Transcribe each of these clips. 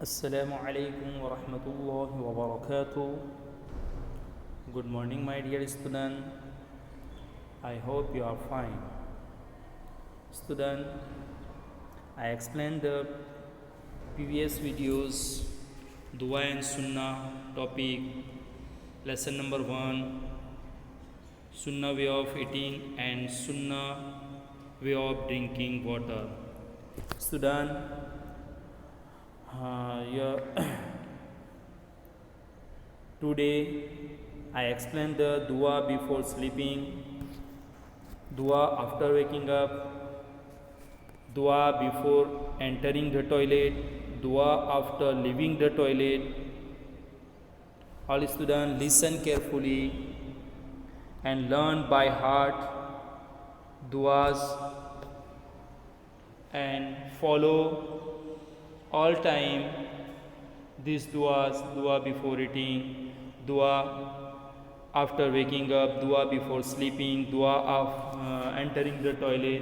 Assalamu alaikum wa rahmatullahi wa barakatuh. Good morning, my dear student. I hope you are fine. Student, I explained the previous videos, Dua and Sunnah topic, lesson number 1, Sunnah way of eating and Sunnah way of drinking water. Student, today I explained the dua before sleeping, dua after waking up, dua before entering the toilet, dua after leaving the toilet. All students listen carefully and learn by heart duas and follow all time these duas: dua before eating, dua after waking up, dua before sleeping, dua of entering the toilet.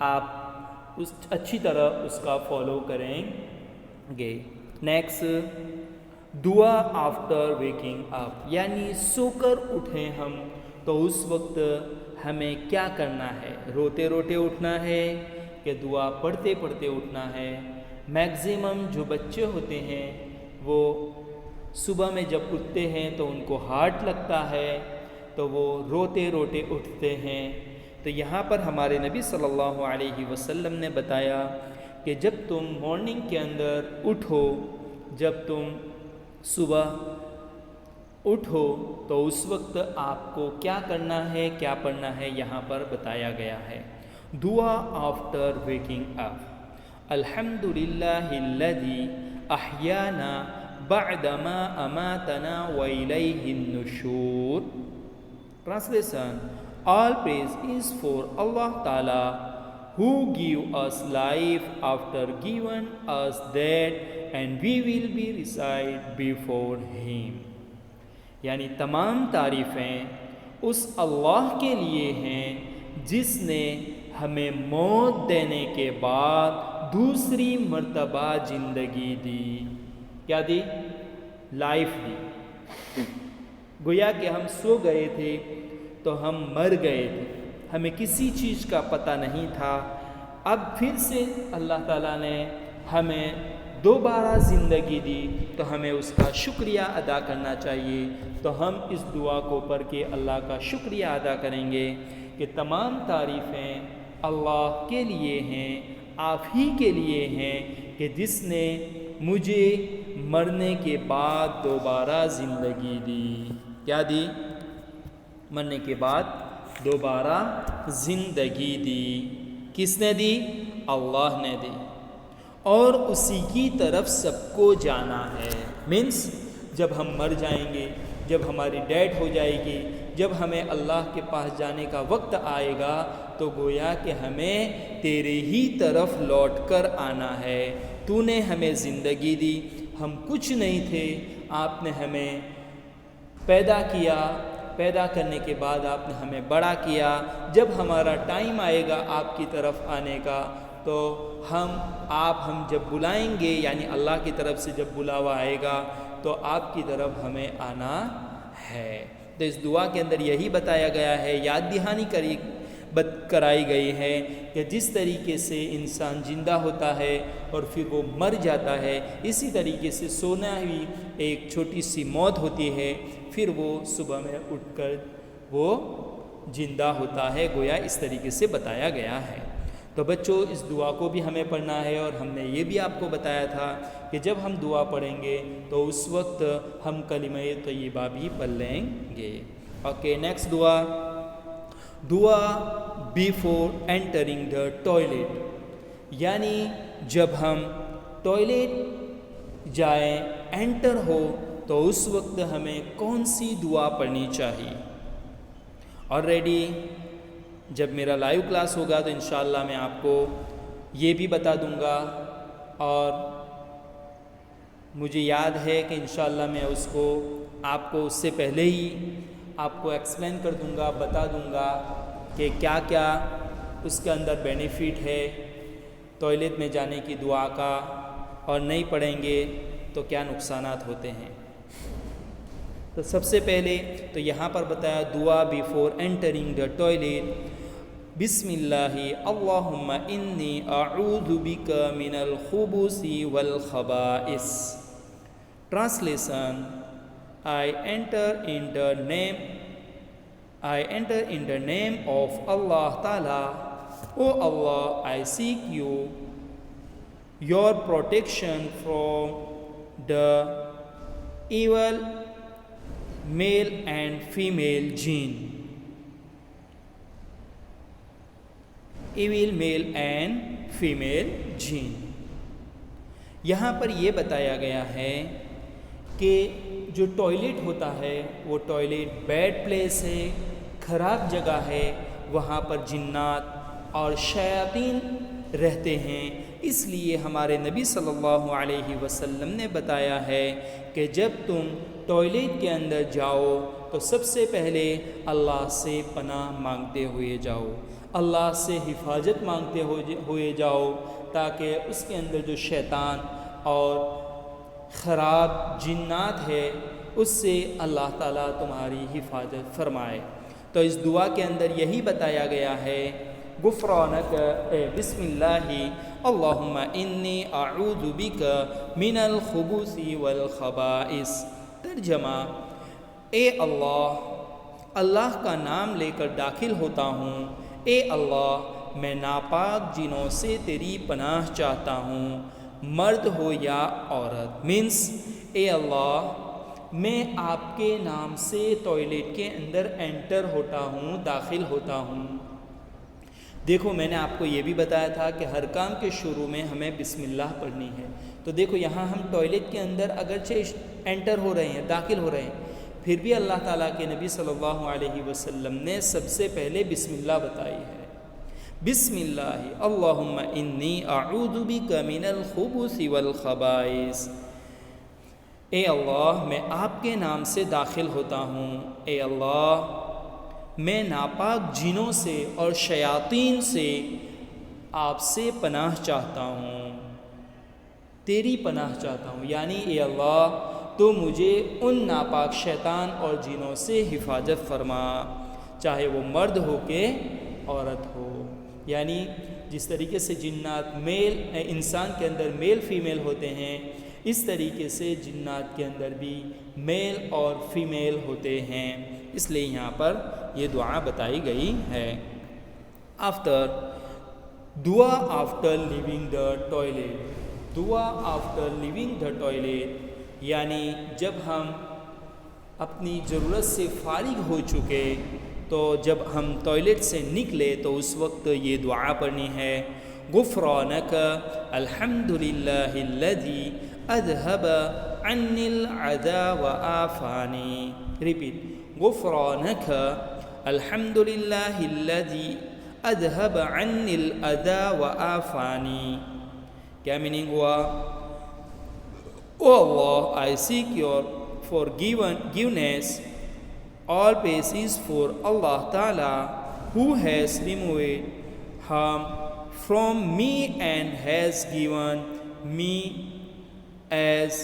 آپ اچھی طرح اس کا follow کریں گے۔ Next, دعا after ویکنگ اپ، یعنی سو کر اٹھیں ہم تو اس وقت ہمیں کیا کرنا ہے؟ روتے روتے اٹھنا ہے کہ دعا پڑھتے پڑھتے اٹھنا ہے؟ میکزیمم جو بچے ہوتے ہیں وہ صبح میں جب اٹھتے ہیں تو ان کو ہارٹ لگتا ہے تو وہ روتے روتے اٹھتے ہیں۔ تو یہاں پر ہمارے نبی صلی اللہ علیہ وسلم نے بتایا کہ جب تم مارننگ کے اندر اٹھو، جب تم صبح اٹھو تو اس وقت آپ کو کیا کرنا ہے، کیا پڑھنا ہے، یہاں پر بتایا گیا ہے۔ دعا آفٹر ویکنگ اپ، الحمد للہ الذی احیانا بعدما اماتنا والیہ النشور۔ Translation, all praise is for Allah Ta'ala who give us life after giving us death and we will be recite before him۔ یعنی تمام تعریفیں اس اللہ کے لیے ہیں جس نے ہمیں موت دینے کے بعد دوسری مرتبہ زندگی دی۔ کیا دی؟ لائف دی۔ گویا کہ ہم سو گئے تھے تو ہم مر گئے تھے، ہمیں کسی چیز کا پتہ نہیں تھا، اب پھر سے اللہ تعالیٰ نے ہمیں دوبارہ زندگی دی تو ہمیں اس کا شکریہ ادا کرنا چاہیے۔ تو ہم اس دعا کو پڑھ کے اللہ کا شکریہ ادا کریں گے کہ تمام تعریفیں اللہ کے لیے ہیں، آپ ہی کے لیے ہیں کہ جس نے مجھے مرنے کے بعد دوبارہ زندگی دی۔ کیا دی؟ مرنے کے بعد دوبارہ زندگی دی۔ کس نے دی؟ اللہ نے دی، اور اسی کی طرف سب کو جانا ہے۔ مینس جب ہم مر جائیں گے، جب ہماری ڈیتھ ہو جائے گی، جب ہمیں اللہ کے پاس جانے کا وقت آئے گا تو گویا کہ ہمیں تیرے ہی طرف لوٹ کر آنا ہے۔ تو نے ہمیں زندگی دی، ہم کچھ نہیں تھے، آپ نے ہمیں پیدا کیا، پیدا کرنے کے بعد آپ نے ہمیں بڑا کیا۔ جب ہمارا ٹائم آئے گا آپ کی طرف آنے کا تو ہم جب بلائیں گے، یعنی اللہ کی طرف سے جب بلاوا آئے گا تو آپ کی طرف ہمیں آنا ہے۔ تو اس دعا کے اندر یہی بتایا گیا ہے، یاد دہانی کرائی گئی ہے کہ جس طریقے سے انسان زندہ ہوتا ہے اور پھر وہ مر جاتا ہے، اسی طریقے سے سونا بھی ایک چھوٹی سی موت ہوتی ہے، پھر وہ صبح میں اٹھ کر وہ زندہ ہوتا ہے۔ گویا اس طریقے سے بتایا گیا ہے۔ تو بچوں، اس دعا کو بھی ہمیں پڑھنا ہے، اور ہم نے یہ بھی آپ کو بتایا تھا کہ جب ہم دعا پڑھیں گے تو اس وقت ہم کلمہ طیبہ بھی پڑھ لیں گے۔ اوکے، نیکسٹ دعا بیفور انٹرنگ دا ٹوائلٹ، یعنی جب ہم ٹوائلٹ جائیں، انٹر ہو تو اس وقت ہمیں کون سی دعا پڑھنی چاہیے؟ آلریڈی جب میرا لائیو کلاس ہوگا تو انشاءاللہ میں آپ کو یہ بھی بتا دوں گا، اور مجھے یاد ہے کہ انشاءاللہ میں اس کو آپ کو اس سے پہلے ہی آپ کو ایکسپلین کر دوں گا، بتا دوں گا کہ کیا کیا اس کے اندر بینیفٹ ہے ٹوائلٹ میں جانے کی دعا کا، اور نہیں پڑھیں گے تو کیا نقصانات ہوتے ہیں۔ تو سب سے پہلے تو یہاں پر بتایا دعا بیفور انٹرنگ دا ٹوائلٹ، بسم اللہ اللہم انی اعوذ بک من الخبث والخبائث۔ Translation, I enter in the name of Allah Ta'ala. O Allah, I seek your protection from the evil male and female jinn. Evil male and female jinn. یہاں پر یہ بتایا گیا ہے کہ جو ٹوائلٹ ہوتا ہے وہ ٹوائلٹ بیڈ پلیس ہے، خراب جگہ ہے، وہاں پر جنات اور شیاطین رہتے ہیں۔ اس لیے ہمارے نبی صلی اللہ علیہ وسلم نے بتایا ہے کہ جب تم ٹوائلٹ کے اندر جاؤ تو سب سے پہلے اللہ سے پناہ مانگتے ہوئے جاؤ۔ اللہ سے حفاظت مانگتے ہوئے جاؤ تاکہ اس کے اندر جو شیطان اور خراب جنات ہے اس سے اللہ تعالیٰ تمہاری حفاظت فرمائے۔ تو اس دعا کے اندر یہی بتایا گیا ہے، غفرانک بسم اللہ اللہم انی اعوذ بک من الخبث والخبائث۔ ترجمہ: اے اللہ کا نام لے کر داخل ہوتا ہوں، اے اللہ میں ناپاک جنوں سے تیری پناہ چاہتا ہوں، مرد ہو یا عورت۔ اے اللہ میں آپ کے نام سے ٹوائلٹ کے اندر انٹر ہوتا ہوں، داخل ہوتا ہوں۔ دیکھو میں نے آپ کو یہ بھی بتایا تھا کہ ہر کام کے شروع میں ہمیں بسم اللہ پڑھنی ہے۔ تو دیکھو یہاں ہم ٹوائلٹ کے اندر اگرچہ انٹر ہو رہے ہیں، داخل ہو رہے ہیں، پھر بھی اللہ تعالیٰ کے نبی صلی اللہ علیہ وسلم نے سب سے پہلے بسم اللہ بتائی ہے۔ بسم اللہ اللہم انی اعوذ بک من الخبث والخبائث۔ اے اللہ میں آپ کے نام سے داخل ہوتا ہوں، اے اللہ میں ناپاک جنوں سے اور شیاطین سے آپ سے پناہ چاہتا ہوں، تیری پناہ چاہتا ہوں، یعنی اے اللہ تو مجھے ان ناپاک شیطان اور جنوں سے حفاظت فرما، چاہے وہ مرد ہو کہ عورت ہو۔ یعنی جس طریقے سے جنات انسان کے اندر میل فیمیل ہوتے ہیں، اس طریقے سے جنات کے اندر بھی میل اور فیمیل ہوتے ہیں، اس لیے یہاں پر یہ دعا بتائی گئی ہے۔ دعا آفٹر لیونگ دا ٹوائلٹ۔ دعا آفٹر لیونگ دا ٹوائلٹ یعنی جب ہم اپنی ضرورت سے فارغ ہو چکے تو جب ہم ٹوائلٹ سے نکلے تو اس وقت یہ دعا پڑھنی ہے، غفرانک الحمد للہ الذی اذهب عنی العذا وعافانی۔ ریپیٹ، غفرانک الحمد للہ الذی اذهب عنی العذا وعافانی۔ کیا میننگ ہوا؟ او اللہ I seek your forgiveness, all praises for Allah Ta'ala who has removed harm from me and has given me ease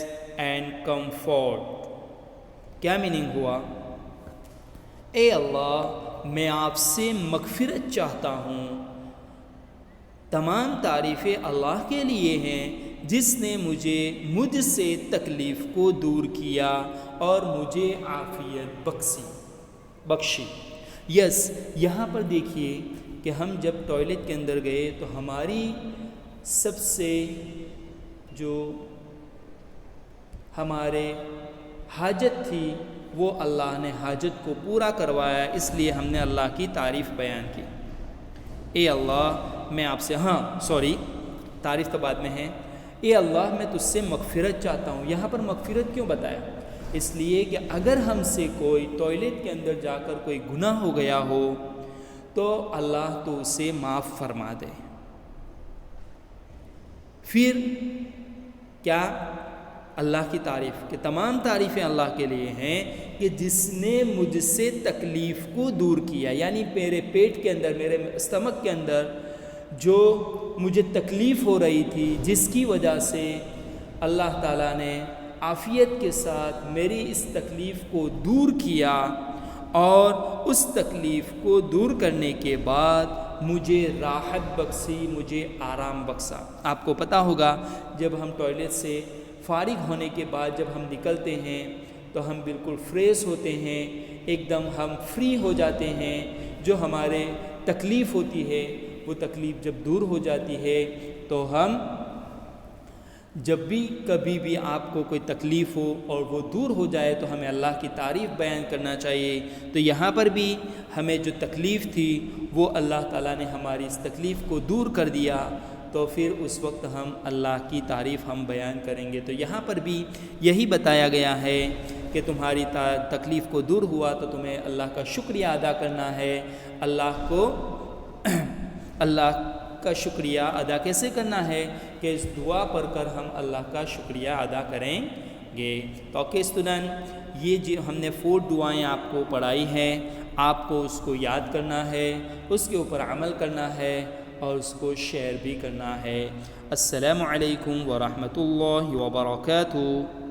and comfort۔ کیا میننگ ہوا؟ اے اللہ میں آپ سے مغفرت چاہتا ہوں، تمام تعریفیں اللہ کے لیے ہیں جس نے مجھ سے تکلیف کو دور کیا اور مجھے عافیت بخشی۔ یہاں پر دیکھیے کہ ہم جب ٹوائلٹ کے اندر گئے تو ہماری سب سے جو ہمارے حاجت تھی وہ اللہ نے حاجت کو پورا کروایا، اس لیے ہم نے اللہ کی تعریف بیان کی۔ اے اللہ میں آپ سے تعریف تو بعد میں ہے، اے اللہ میں تجھ سے مغفرت چاہتا ہوں۔ یہاں پر مغفرت کیوں بتایا؟ اس لیے کہ اگر ہم سے کوئی ٹوائلٹ کے اندر جا کر کوئی گناہ ہو گیا ہو تو اللہ تو اسے معاف فرما دے۔ پھر کیا؟ اللہ کی تعریف، کہ تمام تعریفیں اللہ کے لیے ہیں کہ جس نے مجھ سے تکلیف کو دور کیا، یعنی میرے پیٹ کے اندر، میرے اسٹمک کے اندر جو مجھے تکلیف ہو رہی تھی، جس کی وجہ سے اللہ تعالیٰ نے عافیت کے ساتھ میری اس تکلیف کو دور کیا، اور اس تکلیف کو دور کرنے کے بعد مجھے راحت بخشی، مجھے آرام بخشا۔ آپ کو پتہ ہوگا جب ہم ٹوائلٹ سے فارغ ہونے کے بعد جب ہم نکلتے ہیں تو ہم بالکل فریش ہوتے ہیں، ایک دم ہم فری ہو جاتے ہیں، جو ہمارے تکلیف ہوتی ہے وہ تکلیف جب دور ہو جاتی ہے تو ہم جب بھی کبھی بھی آپ کو کوئی تکلیف ہو اور وہ دور ہو جائے تو ہمیں اللہ کی تعریف بیان کرنا چاہیے۔ تو یہاں پر بھی ہمیں جو تکلیف تھی وہ اللہ تعالیٰ نے ہماری اس تکلیف کو دور کر دیا، تو پھر اس وقت ہم اللہ کی تعریف ہم بیان کریں گے۔ تو یہاں پر بھی یہی بتایا گیا ہے کہ تمہاری تکلیف کو دور ہوا تو تمہیں اللہ کا شکریہ ادا کرنا ہے۔ اللہ کا شکریہ ادا کیسے کرنا ہے؟ کہ اس دعا پڑھ کر ہم اللہ کا شکریہ ادا کریں گے۔ تو اوکے اسٹوڈنٹ، یہ جو ہم نے 4 دعائیں آپ کو پڑھائی ہیں، آپ کو اس کو یاد کرنا ہے، اس کے اوپر عمل کرنا ہے اور اس کو شیئر بھی کرنا ہے۔ السلام علیکم ورحمۃ اللہ وبرکاتہ۔